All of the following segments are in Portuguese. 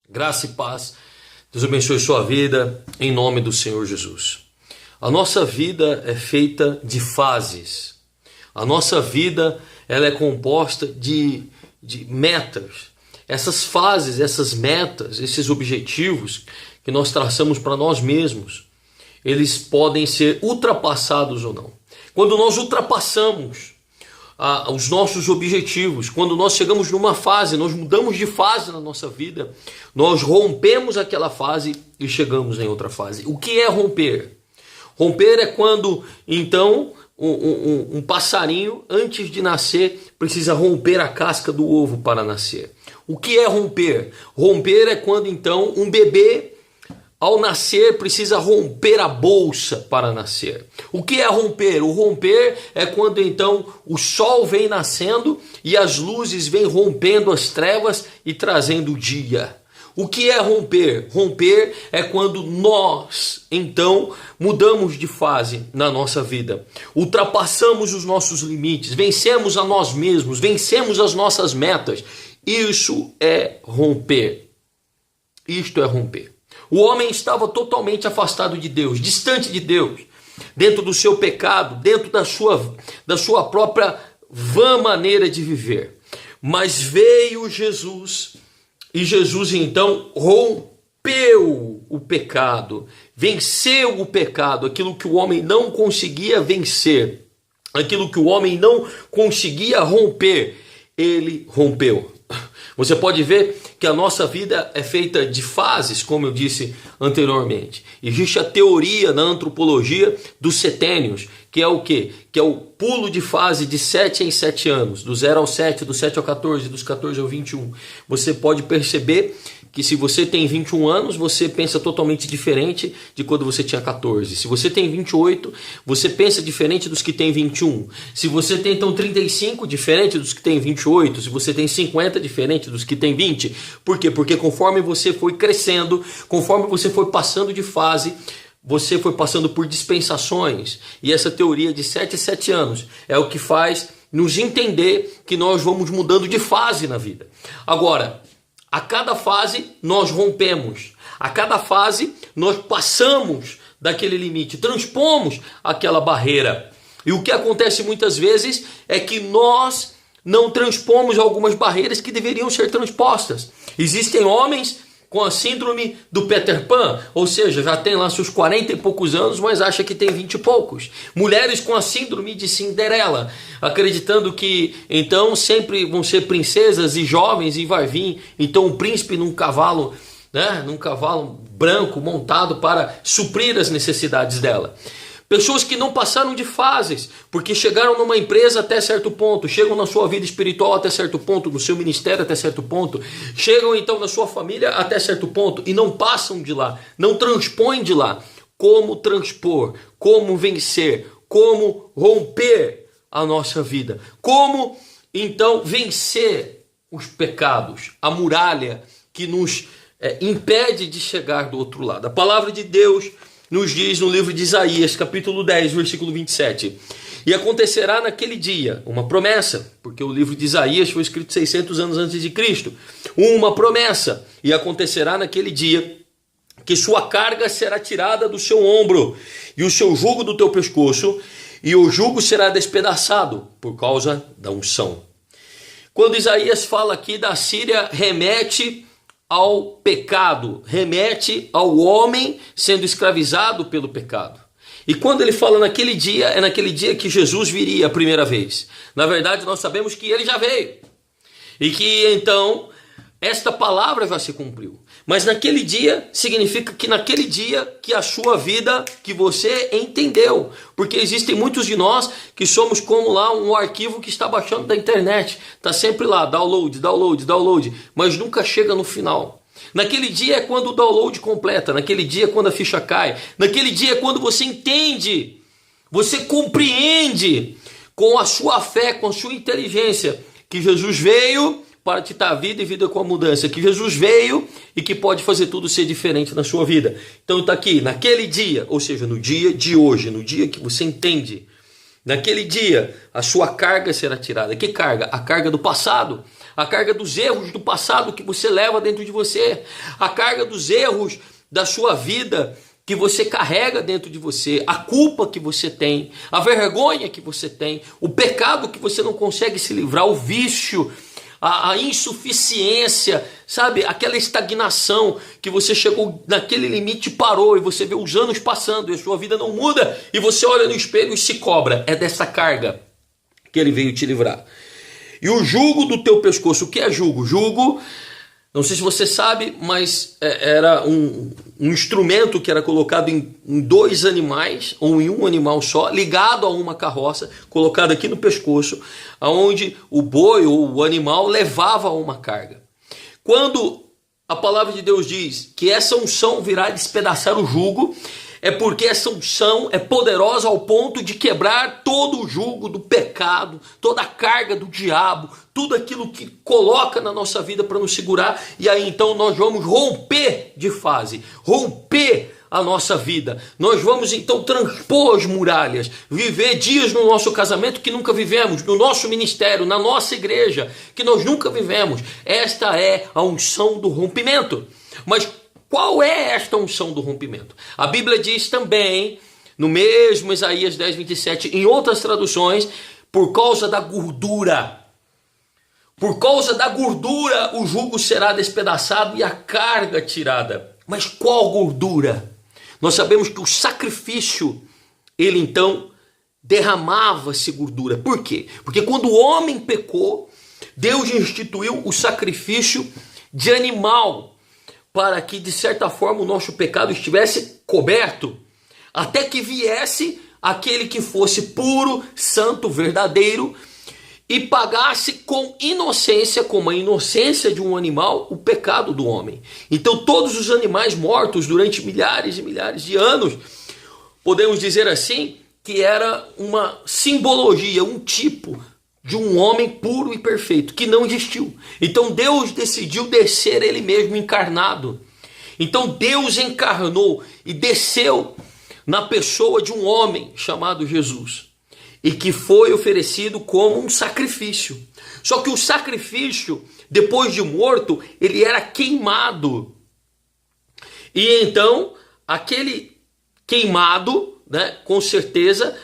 Graça e paz. Deus abençoe sua vida, em nome do Senhor Jesus. A nossa vida é feita de fases. A nossa vida ela é composta de metas. Essas fases, essas metas, esses objetivos que nós traçamos para nós mesmos, eles podem ser ultrapassados ou não. Quando nós ultrapassamos os nossos objetivos, quando nós chegamos numa fase, nós mudamos de fase na nossa vida, nós rompemos aquela fase e chegamos em outra fase. O que é romper? Romper é quando, então, um passarinho, antes de nascer, precisa romper a casca do ovo para nascer. O que é romper? Romper é quando, então, um bebê, ao nascer, precisa romper a bolsa para nascer. O que é romper? O romper é quando então o sol vem nascendo e as luzes vêm rompendo as trevas e trazendo o dia. O que é romper? Romper é quando nós então mudamos de fase na nossa vida. Ultrapassamos os nossos limites, vencemos a nós mesmos, vencemos as nossas metas. Isso é romper. Isto é romper. O homem estava totalmente afastado de Deus, distante de Deus, dentro do seu pecado, dentro da sua própria vã maneira de viver. Mas veio Jesus, e Jesus então rompeu o pecado, venceu o pecado, aquilo que o homem não conseguia vencer, aquilo que o homem não conseguia romper, ele rompeu. Você pode ver que a nossa vida é feita de fases, como eu disse anteriormente. Existe a teoria na antropologia dos setênios, que é o quê? Que é o pulo de fase de 7 em 7 anos, do 0 ao 7, do 7 ao 14, dos 14 ao 21. Você pode perceber que se você tem 21 anos, você pensa totalmente diferente de quando você tinha 14. Se você tem 28, você pensa diferente dos que tem 21. Se você tem então 35, diferente dos que tem 28. Se você tem 50, diferente dos que tem 20. Por quê? Porque conforme você foi crescendo, conforme você foi passando de fase, você foi passando por dispensações. E essa teoria de 7 a 7 anos é o que faz nos entender que nós vamos mudando de fase na vida. Agora, a cada fase nós rompemos, a cada fase nós passamos daquele limite, transpomos aquela barreira. E o que acontece muitas vezes é que nós não transpomos algumas barreiras que deveriam ser transpostas. Existem homens com a síndrome do Peter Pan, ou seja, já tem lá seus 40 e poucos anos, mas acha que tem 20 e poucos. Mulheres com a síndrome de Cinderela, acreditando que então sempre vão ser princesas e jovens e vai vir então um príncipe num cavalo, né, num cavalo branco montado para suprir as necessidades dela. Pessoas que não passaram de fases, porque chegaram numa empresa até certo ponto, chegam na sua vida espiritual até certo ponto, no seu ministério até certo ponto, chegam então na sua família até certo ponto e não passam de lá, não transpõem de lá. Como transpor, como vencer, como romper a nossa vida, como então vencer os pecados, a muralha que nos impede de chegar do outro lado. A palavra de Deus nos diz no livro de Isaías, capítulo 10, versículo 27. E acontecerá naquele dia, uma promessa, porque o livro de Isaías foi escrito 600 anos antes de Cristo. Uma promessa. E acontecerá naquele dia que sua carga será tirada do seu ombro e o seu jugo do teu pescoço, e o jugo será despedaçado por causa da unção. Quando Isaías fala aqui da Síria, remete ao pecado, remete ao homem sendo escravizado pelo pecado. E quando ele fala naquele dia, é naquele dia que Jesus viria a primeira vez. Na verdade, nós sabemos que ele já veio. E que então, esta palavra já se cumpriu. Mas naquele dia, significa que naquele dia que a sua vida, que você entendeu. Porque existem muitos de nós que somos como lá um arquivo que está baixando da internet. Está sempre lá, download, download, download. Mas nunca chega no final. Naquele dia é quando o download completa. Naquele dia é quando a ficha cai. Naquele dia é quando você entende. Você compreende com a sua fé, com a sua inteligência, que Jesus veio para te dar vida e vida com a mudança, que Jesus veio e que pode fazer tudo ser diferente na sua vida. Então está aqui, naquele dia, ou seja, no dia de hoje, no dia que você entende, naquele dia a sua carga será tirada. Que carga? A carga do passado, a carga dos erros do passado que você leva dentro de você, a carga dos erros da sua vida que você carrega dentro de você, a culpa que você tem, a vergonha que você tem, o pecado que você não consegue se livrar, o vício, a insuficiência, sabe? Aquela estagnação que você chegou naquele limite e parou, e você vê os anos passando e a sua vida não muda, e você olha no espelho e se cobra. É dessa carga que ele veio te livrar. E o jugo do teu pescoço, o que é jugo? Jugo, não sei se você sabe, mas era um instrumento que era colocado em 2 animais, ou em um animal só, ligado a uma carroça, colocado aqui no pescoço, onde o boi ou o animal levava uma carga. Quando a palavra de Deus diz que essa unção virá despedaçar o jugo, é porque essa unção é poderosa ao ponto de quebrar todo o jugo do pecado, toda a carga do diabo, tudo aquilo que coloca na nossa vida para nos segurar. E aí então nós vamos romper de fase, romper a nossa vida. Nós vamos então transpor as muralhas, viver dias no nosso casamento que nunca vivemos, no nosso ministério, na nossa igreja, que nós nunca vivemos. Esta é a unção do rompimento. Mas qual é esta unção do rompimento? A Bíblia diz também, no mesmo Isaías 10, 27, em outras traduções, por causa da gordura. Por causa da gordura o jugo será despedaçado e a carga tirada. Mas qual gordura? Nós sabemos que o sacrifício, ele então derramava-se gordura. Por quê? Porque quando o homem pecou, Deus instituiu o sacrifício de animal, para que, de certa forma, o nosso pecado estivesse coberto, até que viesse aquele que fosse puro, santo, verdadeiro, e pagasse com inocência, como a inocência de um animal, o pecado do homem. Então, todos os animais mortos durante milhares e milhares de anos, podemos dizer assim, que era uma simbologia, um tipo de um homem puro e perfeito, que não existiu. Então Deus decidiu descer ele mesmo encarnado. Então Deus encarnou e desceu na pessoa de um homem chamado Jesus, e que foi oferecido como um sacrifício. Só que o sacrifício, depois de morto, ele era queimado. E então, aquele queimado, né, com certeza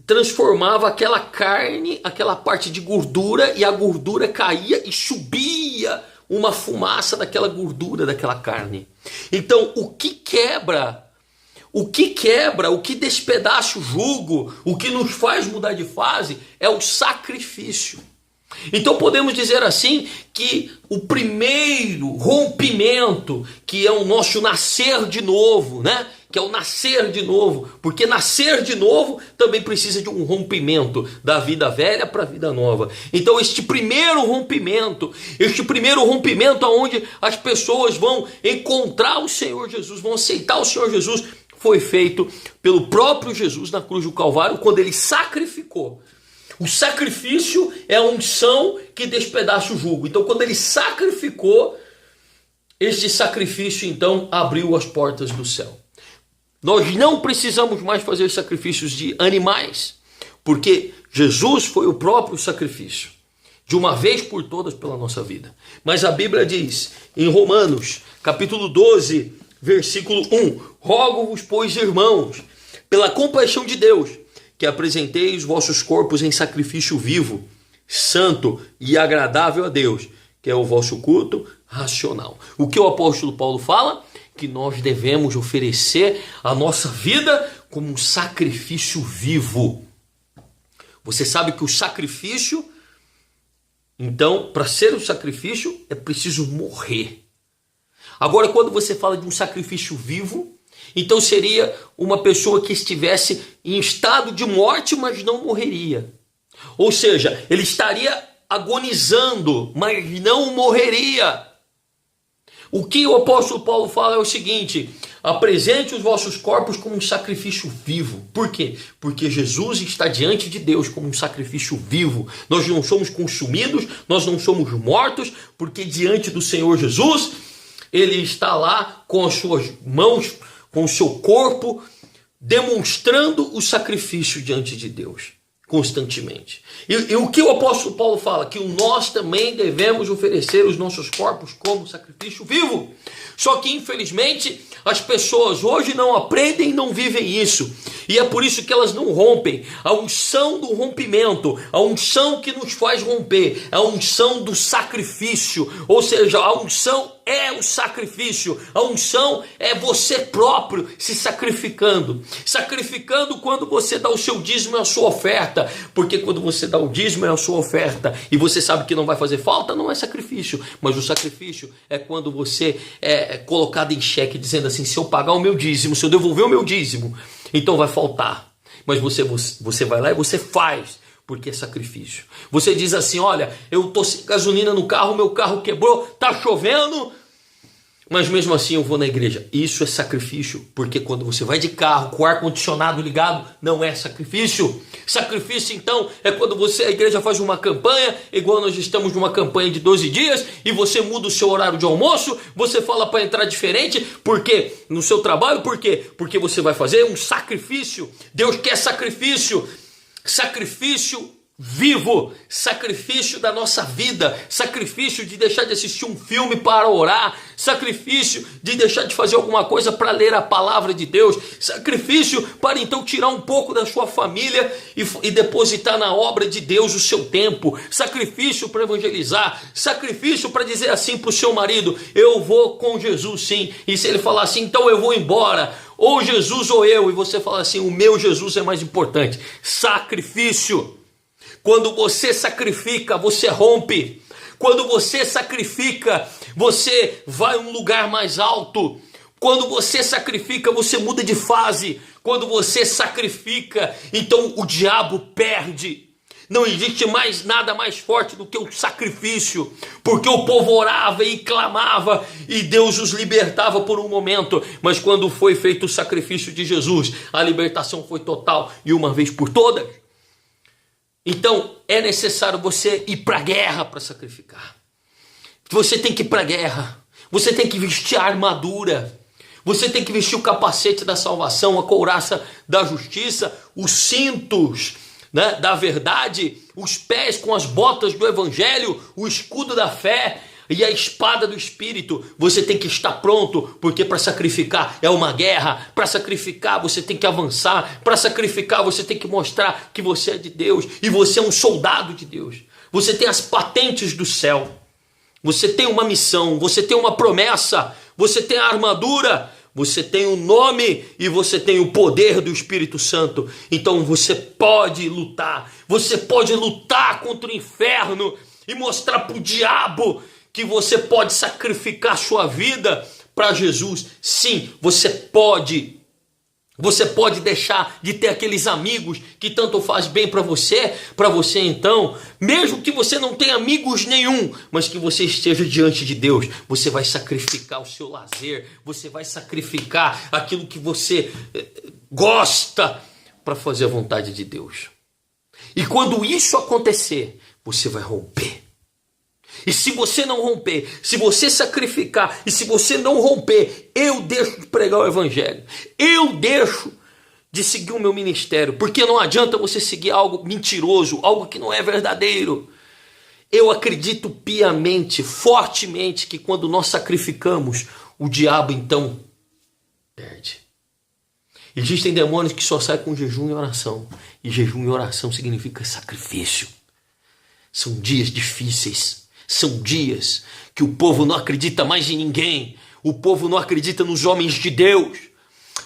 transformava aquela carne, aquela parte de gordura, e a gordura caía e subia uma fumaça daquela gordura, daquela carne. Então, o que quebra, o que despedaça o jugo, o que nos faz mudar de fase é o sacrifício. Então podemos dizer assim que o primeiro rompimento, que é o nosso nascer de novo, né? Que é o nascer de novo, porque nascer de novo também precisa de um rompimento da vida velha para a vida nova. Então este primeiro rompimento onde as pessoas vão encontrar o Senhor Jesus, vão aceitar o Senhor Jesus, foi feito pelo próprio Jesus na cruz do Calvário, quando ele sacrificou. O sacrifício é a unção que despedaça o jugo. Então, quando ele sacrificou, este sacrifício então abriu as portas do céu. Nós não precisamos mais fazer sacrifícios de animais, porque Jesus foi o próprio sacrifício, de uma vez por todas pela nossa vida. Mas a Bíblia diz, em Romanos, capítulo 12, versículo 1, rogo-vos, pois, irmãos, pela compaixão de Deus, que apresenteis os vossos corpos em sacrifício vivo, santo e agradável a Deus, que é o vosso culto racional. O que o apóstolo Paulo fala? Que nós devemos oferecer a nossa vida como um sacrifício vivo. Você sabe que o sacrifício, então, para ser um sacrifício, é preciso morrer. Agora, quando você fala de um sacrifício vivo, então seria uma pessoa que estivesse em estado de morte, mas não morreria. Ou seja, ele estaria agonizando, mas não morreria. O que o apóstolo Paulo fala é o seguinte: apresente os vossos corpos como um sacrifício vivo. Por quê? Porque Jesus está diante de Deus como um sacrifício vivo. Nós não somos consumidos, nós não somos mortos, porque diante do Senhor Jesus, ele está lá com as suas mãos, com o seu corpo, demonstrando o sacrifício diante de Deus. constantemente. E o que o apóstolo Paulo fala? Que nós também devemos oferecer os nossos corpos como sacrifício vivo. Só que, infelizmente, as pessoas hoje não aprendem e não vivem isso. E é por isso que elas não rompem. A unção do rompimento, a unção que nos faz romper, a unção do sacrifício. Ou seja, a unção é o sacrifício. A unção é você próprio se sacrificando. Sacrificando quando você dá o seu dízimo e a sua oferta. Porque quando você dá o dízimo e a sua oferta e você sabe que não vai fazer falta, não é sacrifício. Mas o sacrifício é quando você é colocado em xeque, dizendo assim: se eu pagar o meu dízimo, se eu devolver o meu dízimo, então vai faltar. Mas você vai lá e você faz, porque é sacrifício. Você diz assim: olha, eu estou sem gasolina no carro, meu carro quebrou, está chovendo, mas mesmo assim eu vou na igreja. Isso é sacrifício, porque quando você vai de carro com o ar-condicionado ligado, não é sacrifício. Sacrifício, então, é quando a igreja faz uma campanha, igual nós estamos numa campanha de 12 dias, e você muda o seu horário de almoço, você fala para entrar diferente, porque no seu trabalho, por quê? Porque você vai fazer um sacrifício. Deus quer sacrifício. Sacrifício vivo, sacrifício da nossa vida, sacrifício de deixar de assistir um filme para orar, sacrifício de deixar de fazer alguma coisa para ler a palavra de Deus, sacrifício para então tirar um pouco da sua família e depositar na obra de Deus o seu tempo, sacrifício para evangelizar, sacrifício para dizer assim para o seu marido: eu vou com Jesus sim, e se ele falar assim, então eu vou embora, ou Jesus ou eu, e você fala assim: o meu Jesus é mais importante. Sacrifício. Quando você sacrifica, você rompe. Quando você sacrifica, você vai a um lugar mais alto. Quando você sacrifica, você muda de fase. Quando você sacrifica, então o diabo perde. Não existe mais nada mais forte do que o sacrifício, porque o povo orava e clamava e Deus os libertava por um momento, mas quando foi feito o sacrifício de Jesus, a libertação foi total e uma vez por todas. Então é necessário você ir para a guerra para sacrificar. Você tem que ir para a guerra, você tem que vestir a armadura, você tem que vestir o capacete da salvação, a couraça da justiça, os cintos, né, da verdade, os pés com as botas do evangelho, o escudo da fé e a espada do Espírito. Você tem que estar pronto, porque para sacrificar é uma guerra. Para sacrificar você tem que avançar. Para sacrificar você tem que mostrar que você é de Deus e você é um soldado de Deus. Você tem as patentes do céu. Você tem uma missão, você tem uma promessa, você tem a armadura, você tem o nome e você tem o poder do Espírito Santo. Então você pode lutar contra o inferno e mostrar para o diabo que você pode sacrificar sua vida para Jesus. Sim, você pode deixar de ter aqueles amigos que tanto faz bem para você então, mesmo que você não tenha amigos nenhum, mas que você esteja diante de Deus, você vai sacrificar o seu lazer, você vai sacrificar aquilo que você gosta para fazer a vontade de Deus. E quando isso acontecer, você vai romper. E se você não romper, se você sacrificar, e se você não romper, eu deixo de pregar o evangelho. Eu deixo de seguir o meu ministério. Porque não adianta você seguir algo mentiroso, algo que não é verdadeiro. Eu acredito piamente, fortemente, que quando nós sacrificamos, o diabo então perde. Existem demônios que só saem com jejum e oração. E jejum e oração significa sacrifício. São dias difíceis. São dias que o povo não acredita mais em ninguém. O povo não acredita nos homens de Deus.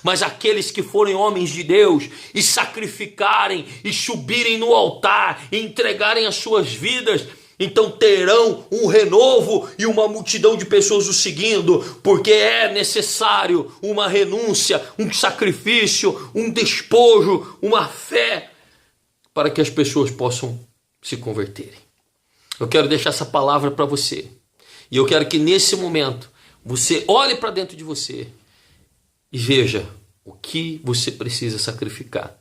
Mas aqueles que forem homens de Deus e sacrificarem e subirem no altar e entregarem as suas vidas, então terão um renovo e uma multidão de pessoas o seguindo, porque é necessário uma renúncia, um sacrifício, um despojo, uma fé para que as pessoas possam se converterem. Eu quero deixar essa palavra para você. E eu quero que nesse momento você olhe para dentro de você e veja o que você precisa sacrificar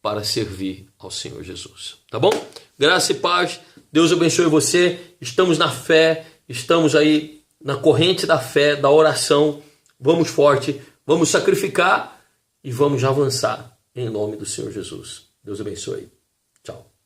para servir ao Senhor Jesus. Tá bom? Graça e paz. Deus abençoe você. Estamos na fé. Estamos aí na corrente da fé, da oração. Vamos forte. Vamos sacrificar e vamos avançar em nome do Senhor Jesus. Deus abençoe. Tchau.